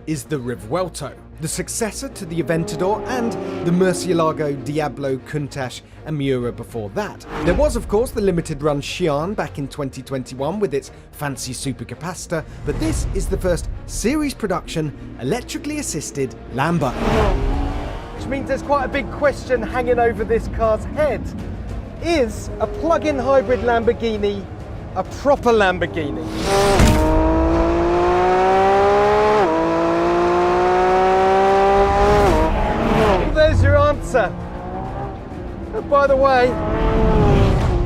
is the Rivuelto, the successor to the Aventador and the Murcielago, Diablo, Countach and Miura before that. There was of course the limited run Xi'an back in 2021 with its fancy supercapacitor, but this is the first series production electrically assisted Lambo. Which means there's quite a big question hanging over this car's head. Is a plug-in hybrid Lamborghini a proper Lamborghini? There's your answer. And by the way,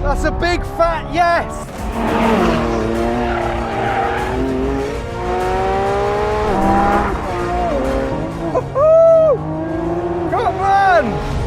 that's a big fat yes. Woohoo! Come on!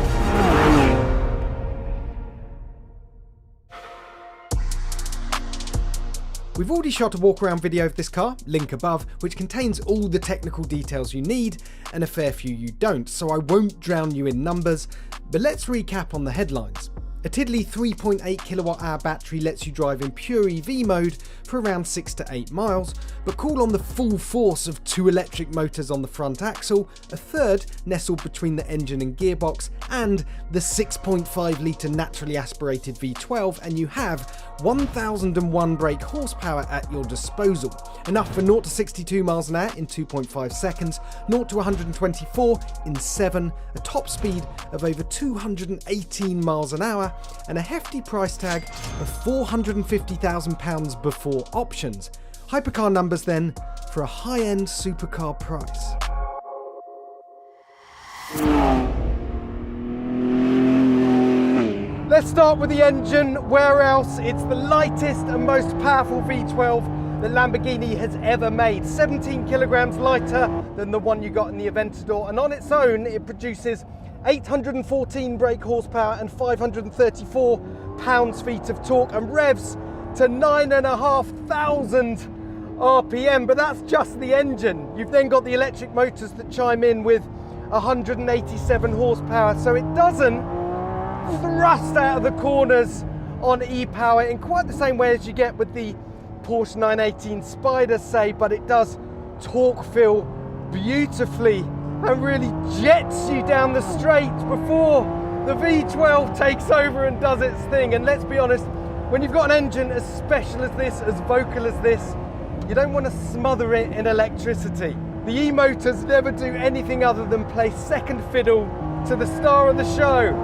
We've already shot a walk around video of this car, link above, which contains all the technical details you need and a fair few you don't, so I won't drown you in numbers, but let's recap on the headlines. A tiddly 3.8 kWh battery lets you drive in pure EV mode for around 6 to 8 miles, but call on the full force of 2 electric motors on the front axle, a third nestled between the engine and gearbox, and the 6.5 litre naturally aspirated V12, and you have 1001 brake horsepower at your disposal. Enough for 0 to 62 miles an hour in 2.5 seconds, 0 to 124 in 7, a top speed of over 218 miles an hour, and a hefty price tag of £450,000 before options. Hypercar numbers then for a high-end supercar price. Let's start with the engine. Where else? It's the lightest and most powerful V12 that Lamborghini has ever made. 17 kilograms lighter than the one you got in the Aventador, and on its own it produces 814 brake horsepower and 534 pounds-feet of torque and revs to 9,500 RPM, but that's just the engine. You've then got the electric motors that chime in with 187 horsepower, so it doesn't thrust out of the corners on e-power in quite the same way as you get with the Porsche 918 Spider, say, but it does torque fill beautifully and really jets you down the straight before the V12 takes over and does its thing. And let's be honest, when you've got an engine as special as this, as vocal as this, you don't want to smother it in electricity. The e-motors never do anything other than play second fiddle to the star of the show.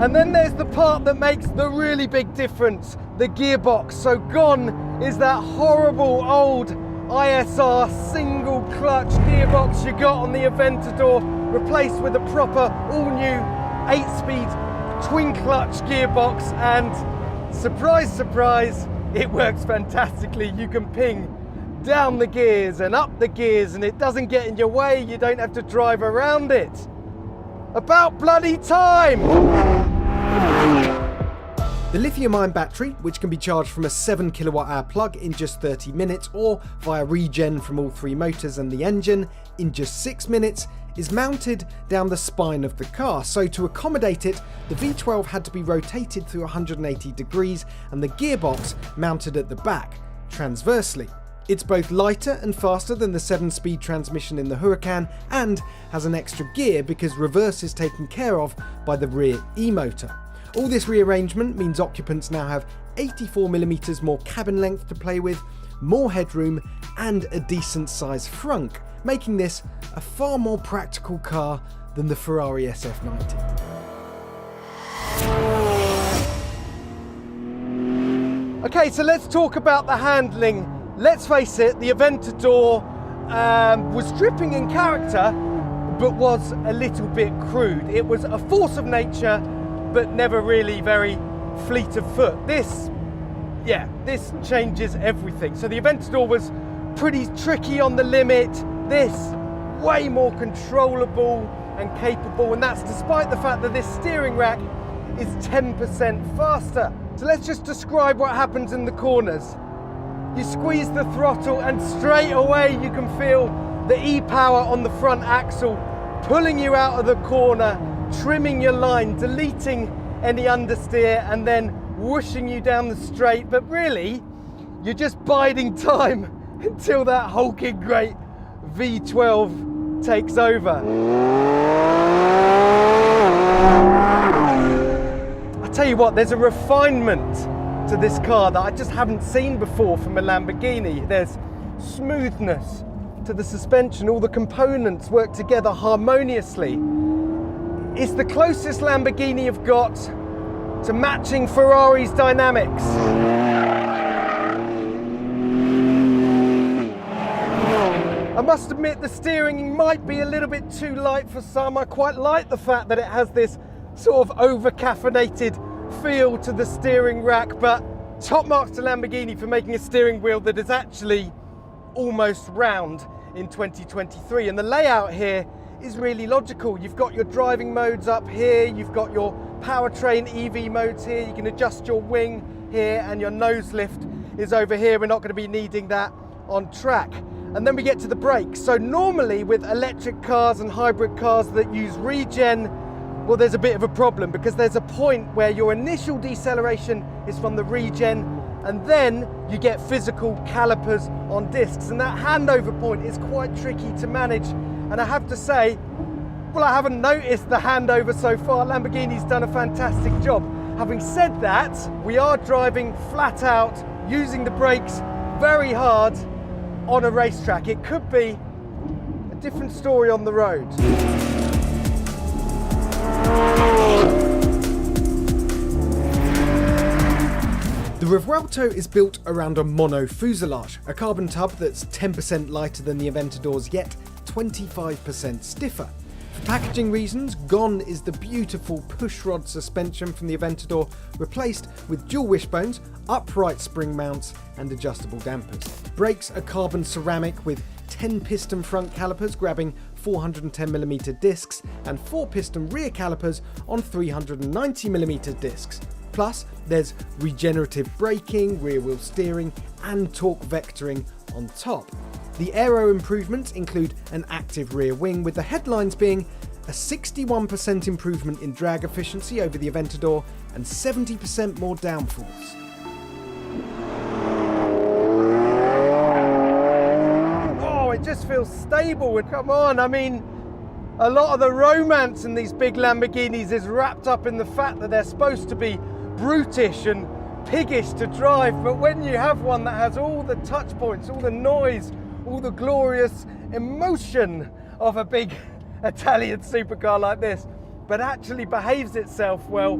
And then there's the part that makes the really big difference, the gearbox. So gone is that horrible old ISR single clutch gearbox you got on the Aventador, replaced with a proper all-new 8-speed twin clutch gearbox, and surprise, surprise, it works fantastically. You can ping down the gears and up the gears and it doesn't get in your way. You don't have to drive around it. About bloody time! The lithium-ion battery, which can be charged from a 7 kWh plug in just 30 minutes or via regen from all 3 motors and the engine in just 6 minutes, is mounted down the spine of the car. So to accommodate it, the V12 had to be rotated through 180 degrees and the gearbox mounted at the back, transversely. It's both lighter and faster than the 7-speed transmission in the Huracan and has an extra gear because reverse is taken care of by the rear e-motor. All this rearrangement means occupants now have 84mm more cabin length to play with, more headroom and a decent sized frunk, making this a far more practical car than the Ferrari SF90. Okay, so let's talk about the handling. Let's face it, the Aventador was dripping in character, but was a little bit crude. It was a force of nature, but never really very fleet of foot. This changes everything. So the Aventador was pretty tricky on the limit. This, way more controllable and capable, and that's despite the fact that this steering rack is 10% faster. So let's just describe what happens in the corners. You squeeze the throttle and straight away you can feel the e-power on the front axle pulling you out of the corner, trimming your line, deleting any understeer and then whooshing you down the straight. But really, you're just biding time until that hulking great V12 takes over. I tell you what, there's a refinement to this car that I just haven't seen before from a Lamborghini. There's smoothness to the suspension, all the components work together harmoniously. It's the closest Lamborghini have got to matching Ferrari's dynamics. I must admit the steering might be a little bit too light for some. I quite like the fact that it has this sort of over-caffeinated feel to the steering rack, but top marks to Lamborghini for making a steering wheel that is actually almost round in 2023. And the layout here is really logical. You've got your driving modes up here, you've got your powertrain EV modes here, you can adjust your wing here, and your nose lift is over here. We're not going to be needing that on track. And then we get to the brakes. So normally with electric cars and hybrid cars that use regen, well, there's a bit of a problem because there's a point where your initial deceleration is from the regen, and then you get physical calipers on discs, and that handover point is quite tricky to manage. And I have to say, well, I haven't noticed the handover so far. Lamborghini's done a fantastic job. Having said that, we are driving flat out, using the brakes very hard on a racetrack. It could be a different story on the road. The Revuelto is built around a mono fuselage, a carbon tub that's 10% lighter than the Aventador's, yet 25% stiffer. For packaging reasons, gone is the beautiful pushrod suspension from the Aventador, replaced with dual wishbones, upright spring mounts and adjustable dampers. Brakes are carbon ceramic with 10 piston front calipers grabbing 410mm discs and 4 piston rear calipers on 390mm discs. Plus, there's regenerative braking, rear wheel steering and torque vectoring on top. The aero improvements include an active rear wing, with the headlines being a 61% improvement in drag efficiency over the Aventador and 70% more downforce. Oh, it just feels stable. Come on, I mean, a lot of the romance in these big Lamborghinis is wrapped up in the fact that they're supposed to be brutish and piggish to drive, but when you have one that has all the touch points, all the noise, all the glorious emotion of a big Italian supercar like this, but actually behaves itself well,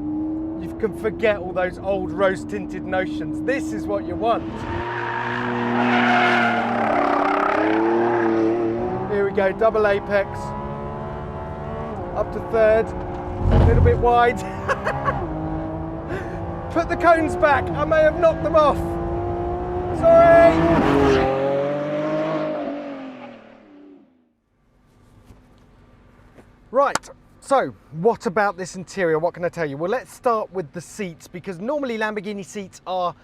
you can forget all those old rose-tinted notions. This is what you want. Here we go, double apex, up to third, a little bit wide. Put the cones back, I may have knocked them off. Sorry! Right, so what about this interior? What can I tell you? Well, let's start with the seats, because normally Lamborghini seats are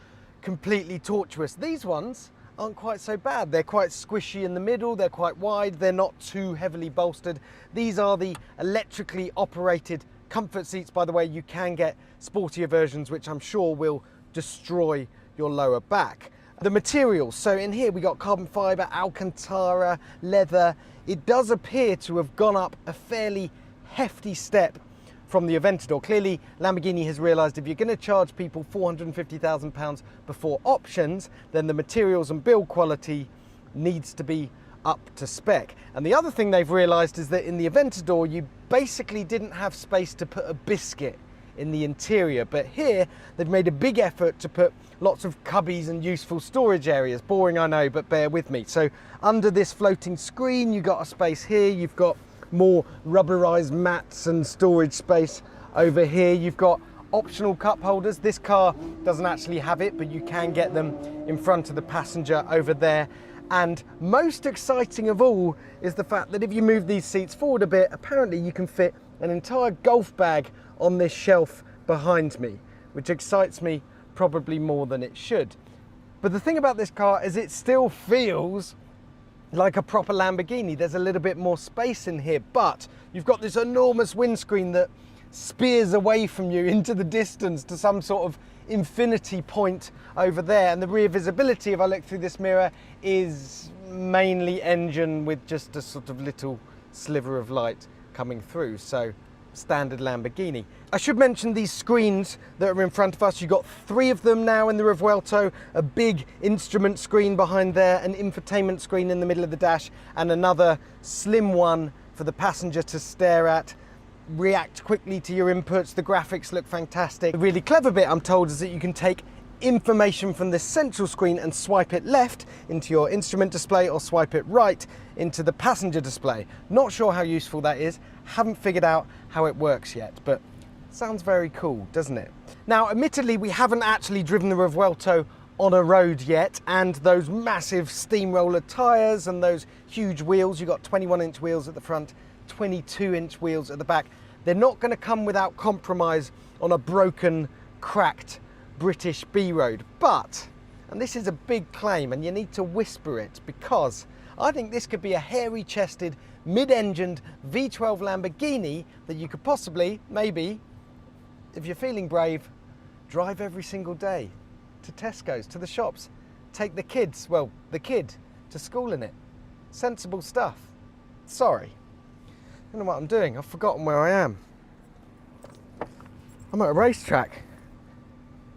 completely tortuous. These ones aren't quite so bad. They're quite squishy in the middle, they're quite wide, they're not too heavily bolstered. These are the electrically operated comfort seats. By the way, you can get sportier versions, which I'm sure will destroy your lower back. The materials, so in here we got carbon fiber, Alcantara, leather. It does appear to have gone up a fairly hefty step from the Aventador. Clearly, Lamborghini has realised if you're going to charge people £450,000 before options, then the materials and build quality needs to be up to spec. And the other thing they've realised is that in the Aventador, you basically didn't have space to put a biscuit in the interior, but here they've made a big effort to put lots of cubbies and useful storage areas. Boring, I know, but bear with me. So under this floating screen, you've got a space here, you've got more rubberized mats and storage space over here. You've got optional cup holders. This car doesn't actually have it, but you can get them in front of the passenger over there. And most exciting of all is the fact that if you move these seats forward a bit, apparently you can fit an entire golf bag on this shelf behind me, which excites me probably more than it should. But the thing about this car is it still feels like a proper Lamborghini. There's a little bit more space in here, but you've got this enormous windscreen that spears away from you into the distance to some sort of infinity point over there, and the rear visibility, if I look through this mirror, is mainly engine with just a sort of little sliver of light coming through. So standard Lamborghini. I should mention these screens that are in front of us. You've got 3 of them now in the Revuelto, a big instrument screen behind there, an infotainment screen in the middle of the dash, and another slim one for the passenger to stare at, react quickly to your inputs. The graphics look fantastic. The really clever bit, I'm told, is that you can take information from this central screen and swipe it left into your instrument display or swipe it right into the passenger display. Not sure how useful that is, haven't figured out how it works yet, but sounds very cool, doesn't it? Now, admittedly, we haven't actually driven the Revuelto on a road yet, and those massive steamroller tyres and those huge wheels, you've got 21-inch wheels at the front, 22-inch wheels at the back, they're not going to come without compromise on a broken, cracked British B road. But, and this is a big claim and you need to whisper it, because I think this could be a hairy-chested, mid-engined V12 Lamborghini that you could possibly, maybe, if you're feeling brave, drive every single day to Tesco's, to the shops, take the kids, well, the kid, to school in it. Sensible stuff. Sorry, I don't know what I'm doing, I've forgotten where I am. I'm at a racetrack.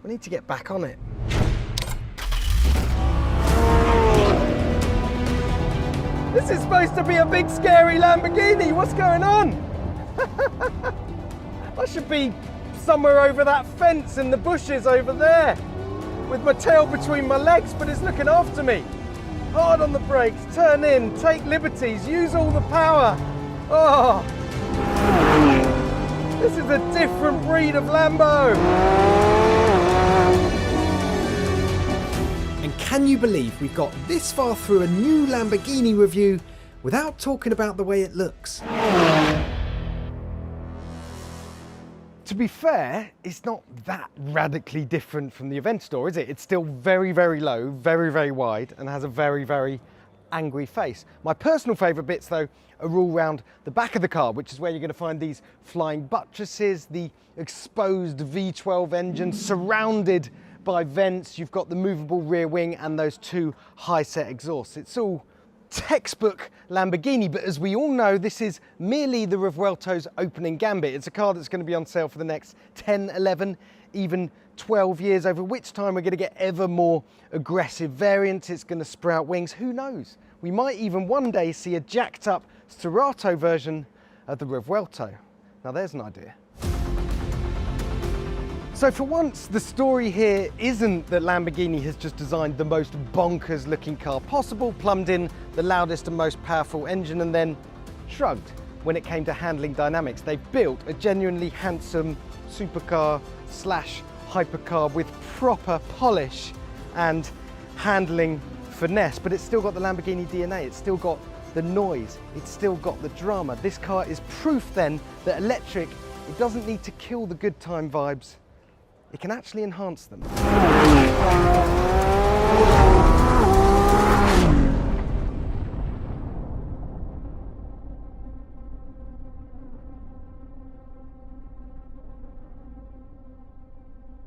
I need to get back on it. This is supposed to be a big scary Lamborghini, what's going on? I should be somewhere over that fence in the bushes over there with my tail between my legs, but it's looking after me. Hard on the brakes, turn in, take liberties, use all the power. Oh, this is a different breed of Lambo. And can you believe we've got this far through a new Lamborghini review without talking about the way it looks? To be fair, it's not that radically different from the Aventador, is it? It's still very, very low, very, very wide, and has a very, very angry face. My personal favourite bits, though, are all round the back of the car, which is where you're going to find these flying buttresses, the exposed V12 engine surrounded by vents. You've got the movable rear wing and those 2 high-set exhausts. It's all textbook Lamborghini, but as we all know, this is merely the Revuelto's opening gambit. It's a car that's going to be on sale for the next 10, 11, even 12 years, over which time we're going to get ever more aggressive variants. It's going to sprout wings. Who knows? We might even one day see a jacked up Cerato version of the Revuelto. Now there's an idea. So for once, the story here isn't that Lamborghini has just designed the most bonkers looking car possible, plumbed in the loudest and most powerful engine, and then shrugged when it came to handling dynamics. They've built a genuinely handsome supercar slash hypercar with proper polish and handling finesse, but it's still got the Lamborghini DNA, it's still got the noise, it's still got the drama. This car is proof then that electric, it doesn't need to kill the good time vibes, it can actually enhance them.